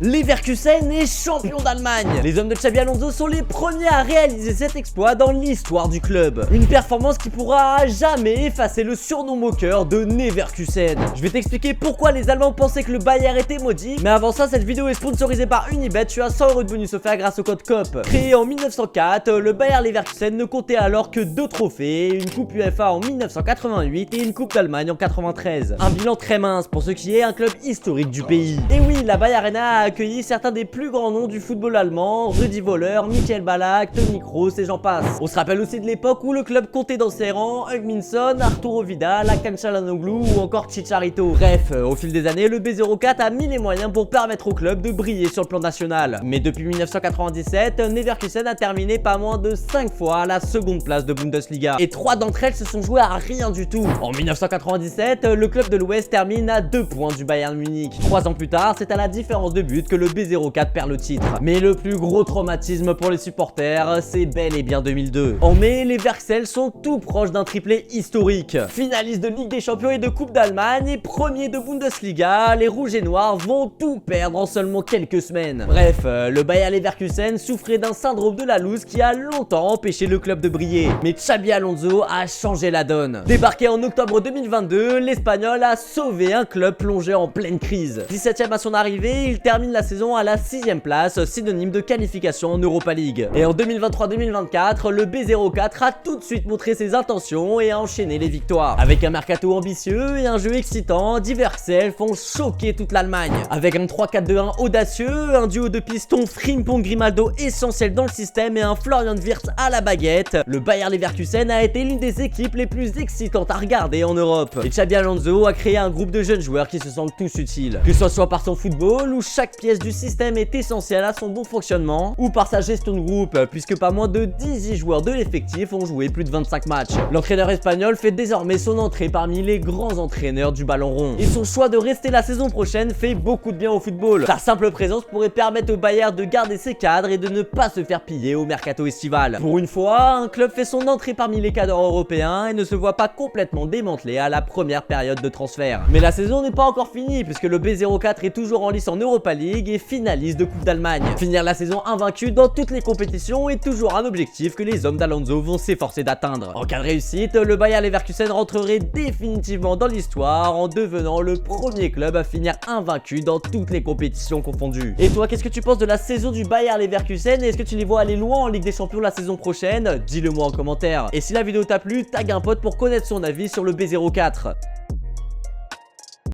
Leverkusen est champion d'Allemagne. Les hommes de Xabi Alonso sont les premiers à réaliser cet exploit dans l'histoire du club. Une performance qui pourra jamais effacer le surnom moqueur de Neverkusen. Je vais t'expliquer pourquoi les Allemands pensaient que le Bayern était maudit. Mais avant ça, cette vidéo est sponsorisée par Unibet. Tu as 100 € de bonus offert grâce au code COP. Créé en 1904, le Bayer Leverkusen ne comptait alors que 2 trophées, une coupe UEFA en 1988 et une coupe d'Allemagne en 93. Un bilan très mince pour ce qui est un club historique du pays. Et oui, la Bayer Arena a accueilli certains des plus grands noms du football allemand, Rudi Völler, Michael Ballack, Toni Kroos et j'en passe. On se rappelle aussi de l'époque où le club comptait dans ses rangs Heung Min Son, Arturo Vidal, Hakan Çalhanoğlu ou encore Chicharito. Bref, au fil des années, le B04 a mis les moyens pour permettre au club de briller sur le plan national. Mais depuis 1997, Neverkusen a terminé pas moins de 5 fois à la seconde place de Bundesliga. Et 3 d'entre elles se sont jouées à rien du tout. En 1997, le club de l'Ouest termine à 2 points du Bayern Munich. 3 ans plus tard, c'est à la différence de but que le B04 perd le titre. Mais le plus gros traumatisme pour les supporters, c'est bel et bien 2002. En mai, les Verksels sont tout proches d'un triplé historique. Finaliste de Ligue des Champions et de Coupe d'Allemagne et premier de Bundesliga, les Rouges et Noirs vont tout perdre en seulement quelques semaines. Bref, le Bayer Leverkusen souffrait d'un syndrome de la loose qui a longtemps empêché le club de briller. Mais Xabi Alonso a changé la donne. Débarqué en octobre 2022, l'Espagnol a sauvé un club plongé en pleine crise. 17ème à son arrivée, il termine la saison à la 6ème place, synonyme de qualification en Europa League. Et en 2023-2024, le B04 a tout de suite montré ses intentions et a enchaîné les victoires. Avec un mercato ambitieux et un jeu excitant, die Verksels font choquer toute l'Allemagne. Avec un 3-4-2-1 audacieux, un duo de pistons Frimpong-Grimaldo essentiel dans le système et un Florian Wirtz à la baguette, le Bayer Leverkusen a été l'une des équipes les plus excitantes à regarder en Europe. Et Xabi Alonso a créé un groupe de jeunes joueurs qui se sentent tous utiles. Que ce soit par son football, où chaque pièce du système est essentielle à son bon fonctionnement, ou par sa gestion de groupe, puisque pas moins de 18 joueurs de l'effectif ont joué plus de 25 matchs. L'entraîneur espagnol fait désormais son entrée parmi les grands entraîneurs du ballon rond. Et son choix de rester la saison prochaine fait beaucoup de bien au football. Sa simple présence pourrait permettre au Bayern de garder ses cadres et de ne pas se faire piller au mercato estival. Pour une fois, un club fait son entrée parmi les cadres européens et ne se voit pas complètement démantelé à la première période de transfert. Mais la saison n'est pas encore finie, puisque le B04 est toujours en lice en Europa League et finaliste de Coupe d'Allemagne. Finir la saison invaincu dans toutes les compétitions est toujours un objectif que les hommes d'Alonso vont s'efforcer d'atteindre. En cas de réussite, le Bayer Leverkusen rentrerait définitivement dans l'histoire en devenant le premier club à finir invaincu dans toutes les compétitions confondues. Et toi, qu'est-ce que tu penses de la saison du Bayer Leverkusen? Est-ce que tu les vois aller loin en Ligue des Champions la saison prochaine? Dis-le moi en commentaire. Et si la vidéo t'a plu, tag un pote pour connaître son avis sur le B04.